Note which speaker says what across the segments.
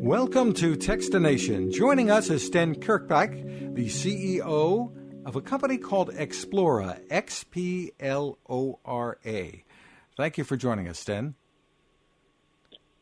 Speaker 1: Welcome to Techstination. Joining us is Sten Kirkbak, the CEO of a company called Xplora, Xplora. Thank you for joining us, Sten.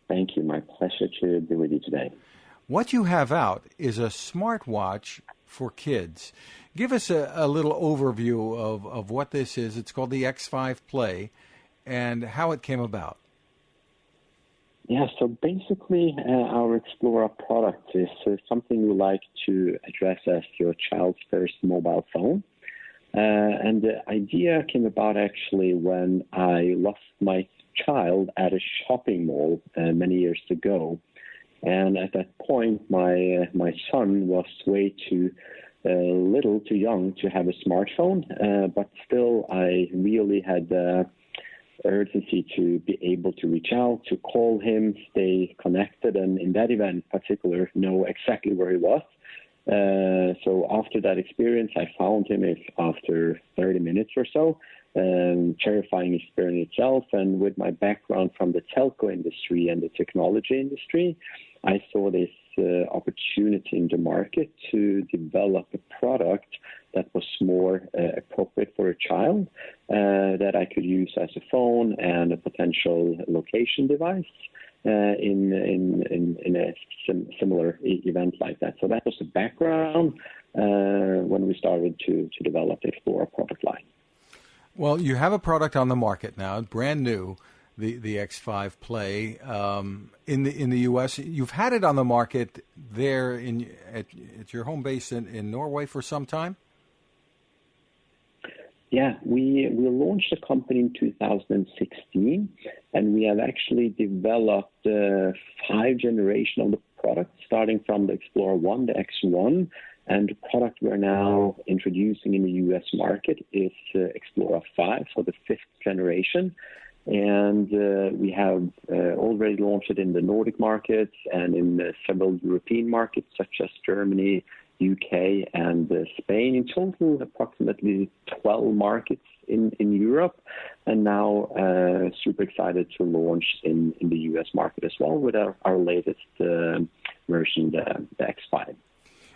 Speaker 2: Thank you. My pleasure to be with you today.
Speaker 1: What you have out is a smartwatch for kids. Give us a little overview of what this is. It's called the X5 Play and how it came about.
Speaker 2: Yeah, so basically our Xplora product is something we like to address as your child's first mobile phone. And the idea came about actually when I lost my child at a shopping mall many years ago. And at that point, my son was way too young to have a smartphone, but still I really had urgency to be able to reach out, to call him, stay connected, and in that event in particular, know exactly where he was. So after that experience, I found him after 30 minutes or so. Terrifying experience itself, and with my background from the telco industry and the technology industry, I saw this opportunity in the market to develop a product that was more appropriate for a child, that I could use as a phone and a potential location device in a similar event like that. So that was the background when we started to develop the Xplora product line.
Speaker 1: Well, you have a product on the market now, brand new, the X5 Play. In the U.S., you've had it on the market there at your home base in Norway for some time?
Speaker 2: Yeah, we launched the company in 2016, and we have actually developed 5 generations of the product, starting from the Xplora 1, the X1, and the product we're now introducing in the U.S. market is Xplora 5, so the 5th generation. And we have already launched it in the Nordic markets and in several European markets, such as Germany, UK, and Spain. In total, approximately 12 markets in Europe. And now super excited to launch in the US market as well with our latest version, the X5.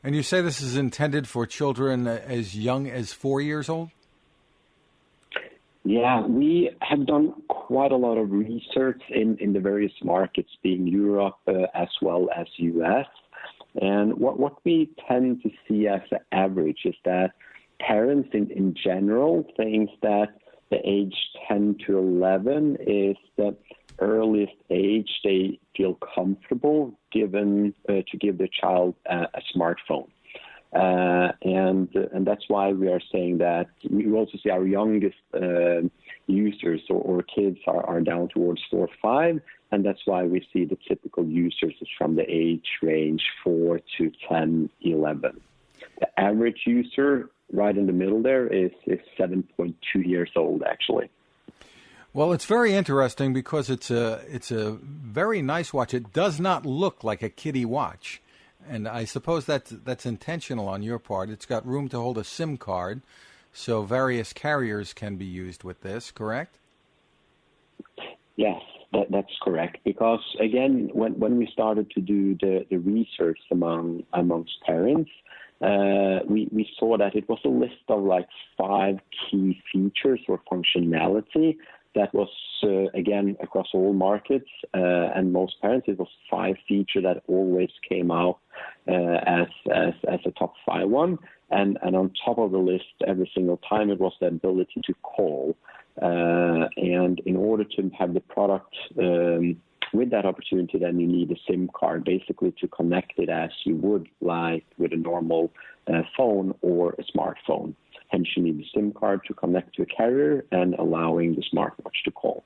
Speaker 1: And you say this is intended for children as young as 4 years old?
Speaker 2: Yeah, we have done quite a lot of research in the various markets, being Europe as well as US. And what we tend to see as an average is that parents in general think that the age 10 to 11 is the earliest age they feel comfortable given to give their child a smartphone. And that's why we are saying that we also see our youngest users or kids are down towards 4 or 5, and that's why we see the typical users is from the age range 4 to 10, 11. The average user right in the middle there is 7.2 years old, actually.
Speaker 1: Well, it's very interesting because it's a very nice watch. It does not look like a kiddie watch. And I suppose that's intentional on your part. It's got room to hold a SIM card, so various carriers can be used with this, correct?
Speaker 2: Yes, that's correct. Because, again, when we started to do the research amongst parents, we saw that it was a list of like 5 key features or functionality that was, again, across all markets and most parents. It was 5 features that always came out as a top 5 one. And on top of the list, every single time, it was the ability to call. And in order to have the product with that opportunity, then you need a SIM card, basically to connect it as you would like with a normal phone or a smartphone. Hence, you need a SIM card to connect to a carrier and allowing the smartwatch to call.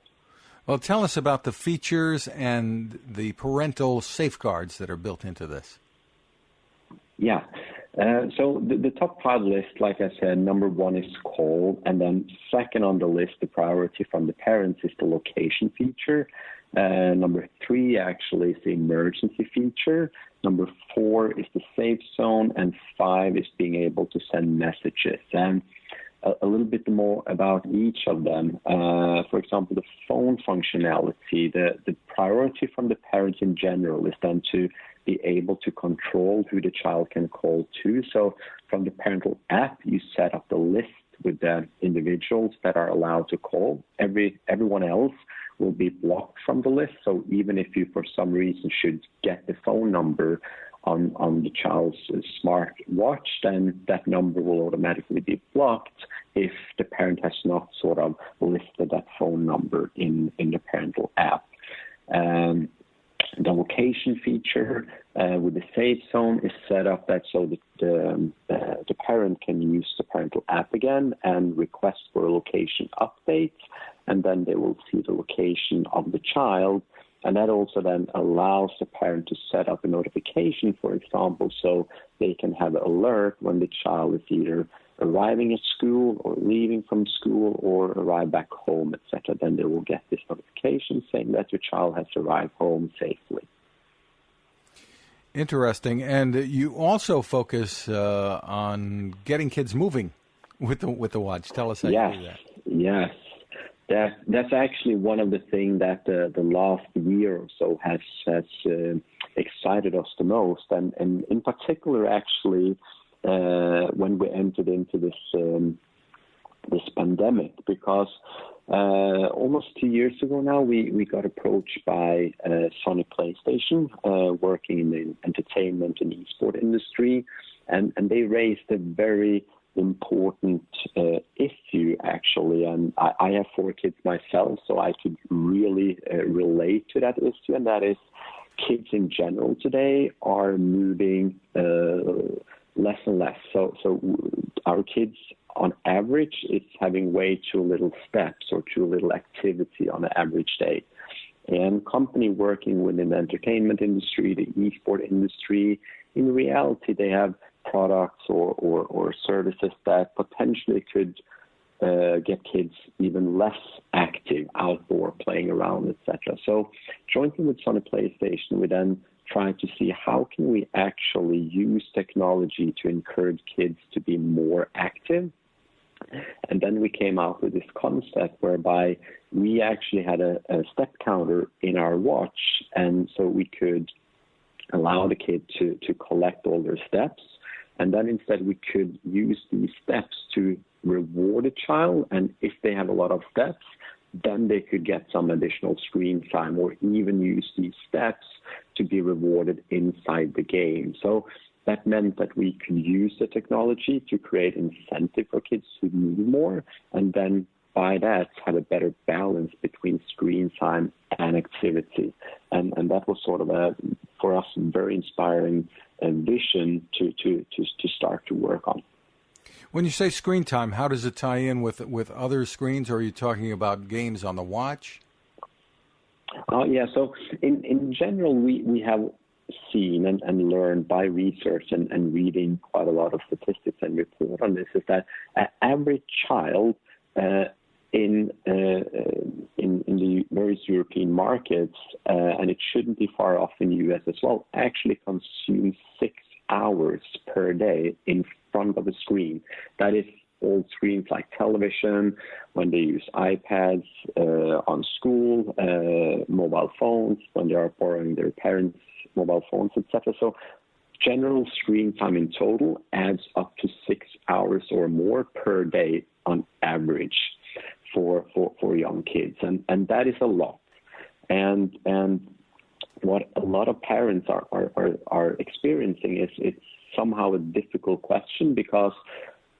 Speaker 1: Well, tell us about the features and the parental safeguards that are built into this.
Speaker 2: Yeah. So the top 5 list, like I said, number 1 is call, and then second on the list, the priority from the parents is the location feature. Number 3 actually is the emergency feature. Number 4 is the safe zone, and 5 is being able to send messages. And a little bit more about each of them. For example, the phone functionality, the priority from the parents in general is then to be able to control who the child can call to. So from the parental app, you set up the list with the individuals that are allowed to call. Everyone else will be blocked from the list. So even if you, for some reason, should get the phone number on the child's smartwatch, then that number will automatically be blocked if the parent has not sort of listed that phone number in the parental app. The location feature with the safe zone is set up that so that the parent can use the parental app again and request for a location update, and then they will see the location of the child. And that also then allows the parent to set up a notification, for example, so they can have an alert when the child is either arriving at school or leaving from school or arrive back home, etc. Then they will get this notification saying that your child has arrived home safely.
Speaker 1: Interesting. And you also focus on getting kids moving with the watch. Tell us how you do that.
Speaker 2: Yes. That's actually one of the things that the last year or so has excited us the most, and in particular, actually, when we entered into this pandemic, because almost 2 years ago now, we got approached by Sony PlayStation, working in the entertainment and esport industry, and they raised a very important issue, actually, and I have 4 kids myself, so I could really relate to that issue, and that is kids in general today are moving less and less. So our kids, on average, is having way too little steps or too little activity on an average day. And company working within the entertainment industry, the esport industry, in reality, they have products or services that potentially could get kids even less active outdoor, playing around, etc. So jointly with Sony PlayStation, we then try to see how can we actually use technology to encourage kids to be more active. And then we came out with this concept whereby we actually had a step counter in our watch, and so we could allow the kid to collect all their steps. And then instead we could use these steps to reward a child, and if they have a lot of steps, then they could get some additional screen time or even use these steps to be rewarded inside the game. So that meant that we could use the technology to create incentive for kids to move more, and then by that have a better balance between screen time and activity. And that was sort of for us, very inspiring vision to start to work on.
Speaker 1: When you say screen time, how does it tie in with other screens, or are you talking about games on the watch?
Speaker 2: So in general, we have seen and learned by research and reading quite a lot of statistics and report on this, is that an average child in the various European markets, and it shouldn't be far off in the US as well, actually consumes 6 hours per day in front of a screen. That is all screens like television, when they use iPads on school, mobile phones, when they are borrowing their parents' mobile phones, etc. So general screen time in total adds up to 6 hours or more per day on average for young kids, and that is a lot. And what a lot of parents are experiencing is it's somehow a difficult question, because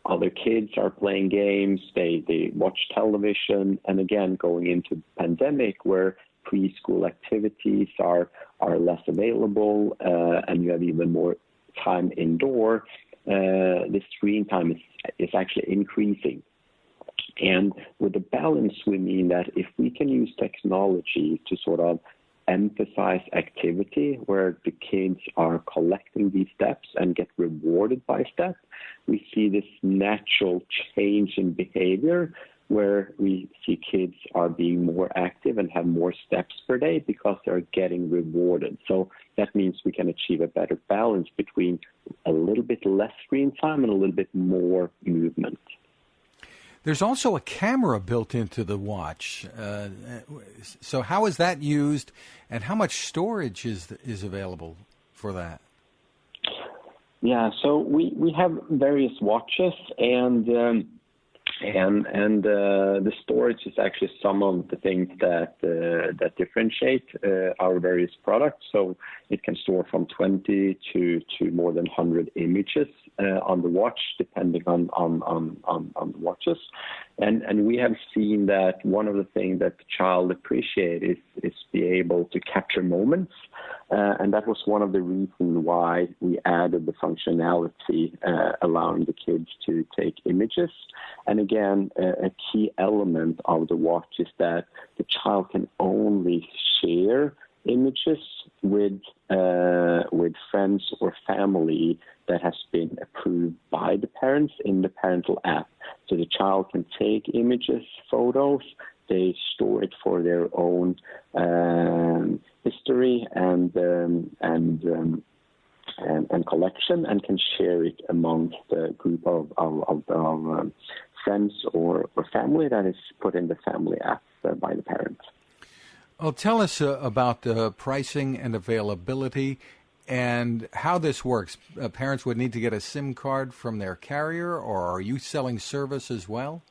Speaker 2: other kids are playing games, they watch television, and again, going into the pandemic where preschool activities are less available, and you have even more time indoor, the screen time is actually increasing. And with the balance, we mean that if we can use technology to sort of emphasize activity where the kids are collecting these steps and get rewarded by steps, we see this natural change in behavior where we see kids are being more active and have more steps per day because they're getting rewarded. So that means we can achieve a better balance between a little bit less screen time and a little bit more movement.
Speaker 1: There's also a camera built into the watch. So how is that used, and how much storage is available for that?
Speaker 2: Yeah, so we have various watches, and the storage is actually some of the things that differentiate our various products. So it can store from 20 to more than 100 images on the watch, depending on the watches. And we have seen that one of the things that the child appreciates is be able to capture moments. And that was one of the reasons why we added the functionality allowing the kids to take images. And again, a key element of the watch is that the child can only share images with friends or family that has been approved by the parents in the parental app. So the child can take images, photos, they store it for their own history and collection, and can share it amongst a group of friends or family that is put in the family app by the parents.
Speaker 1: Well, tell us about the pricing and availability and how this works. Parents would need to get a SIM card from their carrier, or are you selling service as well?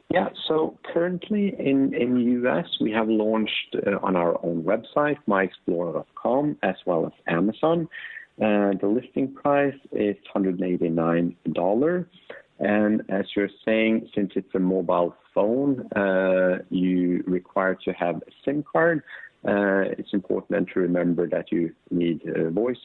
Speaker 2: Yeah, so currently in the U.S., we have launched on our own website, myxplora.com, as well as Amazon. The listing price is $189. And as you're saying, since it's a mobile phone, you require to have a SIM card. It's important then to remember that you need voice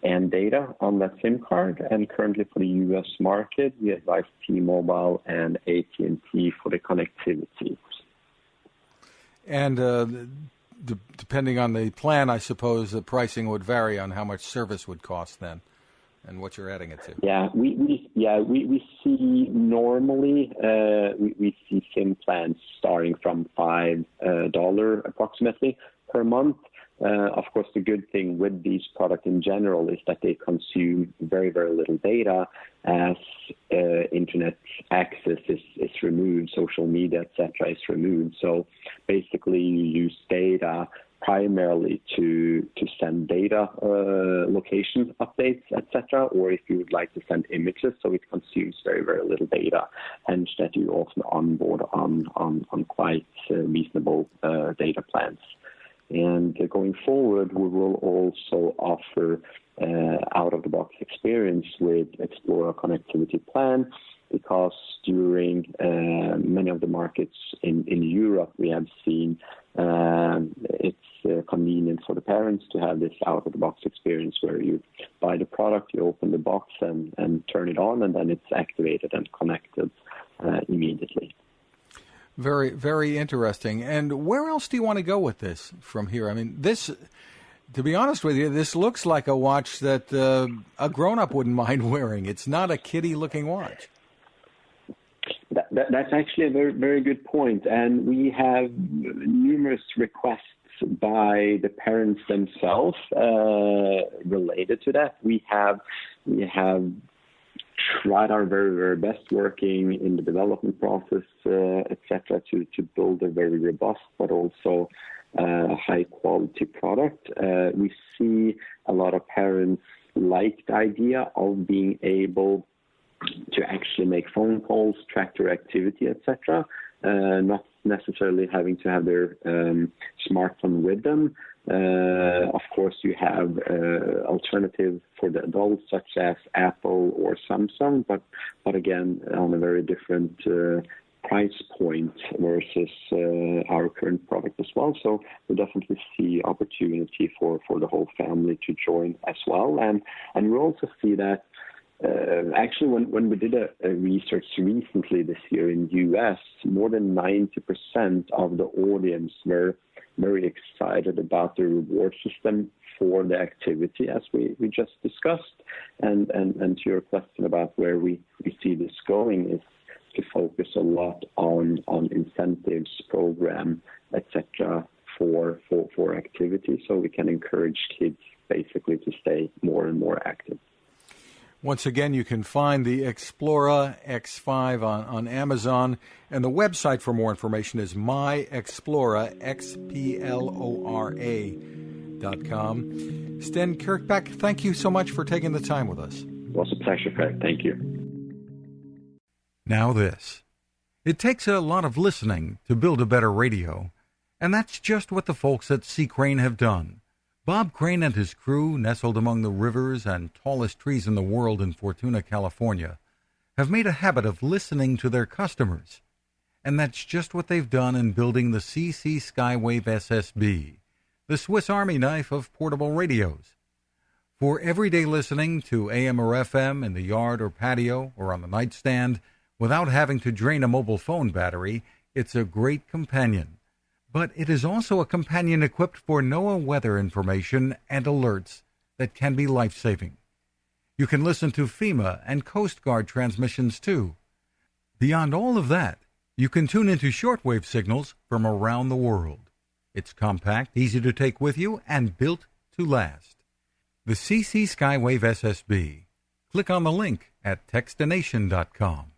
Speaker 2: and data on that SIM card. And currently for the U.S. market, we advise T-Mobile and AT&T for the connectivity.
Speaker 1: And depending on the plan, I suppose the pricing would vary on how much service would cost then, and what you're adding it to.
Speaker 2: Yeah, we see normally we see SIM plans starting from $5 approximately per month. Of course, the good thing with these products in general is that they consume very, very little data as internet access is removed, social media, etc. is removed. So basically, you use data primarily to send data, location updates, etc., or if you would like to send images, so it consumes very, very little data, hence that you often onboard on quite reasonable data plans. And going forward, we will also offer out-of-the-box experience with Xplora connectivity plan, because during many of the markets in Europe, we have seen it's convenient for the parents to have this out-of-the-box experience where you buy the product, you open the box and turn it on, and then it's activated and connected immediately.
Speaker 1: Very, very interesting. And where else do you want to go with this from here? I mean, this, to be honest with you, this looks like a watch that a grown-up wouldn't mind wearing. It's not a kiddie-looking watch.
Speaker 2: That's actually a very, very good point. And we have numerous requests by the parents themselves related to that. We have tried our very, very best working in the development process, etc., to build a very robust but also high quality product. We see a lot of parents like the idea of being able to actually make phone calls, track their activity, etc., not necessarily having to have their smartphone with them. Of course, you have alternatives for the adults, such as Apple or Samsung, but again, on a very different price point versus our current product as well. So we definitely see opportunity for the whole family to join as well. And we also see that actually, when we did a research recently this year in the U.S., more than 90% of the audience were very excited about the reward system for the activity, as we just discussed. And to your question about where we see this going is to focus a lot on incentives, program, etc., for activity, so we can encourage kids basically to stay more and more active.
Speaker 1: Once again, you can find the Xplora X5 on Amazon, and the website for more information is myxplora, xplora.com. Sten Kirkbak, thank you so much for taking the time with us.
Speaker 2: It was a pleasure, Fred. Thank you.
Speaker 1: Now this. It takes a lot of listening to build a better radio, and that's just what the folks at C. Crane have done. Bob Crane and his crew, nestled among the rivers and tallest trees in the world in Fortuna, California, have made a habit of listening to their customers. And that's just what they've done in building the CC Skywave SSB, the Swiss Army knife of portable radios. For everyday listening to AM or FM in the yard or patio or on the nightstand without having to drain a mobile phone battery, it's a great companion. But it is also a companion equipped for NOAA weather information and alerts that can be life-saving. You can listen to FEMA and Coast Guard transmissions too. Beyond all of that, you can tune into shortwave signals from around the world. It's compact, easy to take with you, and built to last. The CC Skywave SSB. Click on the link at Techstination.com.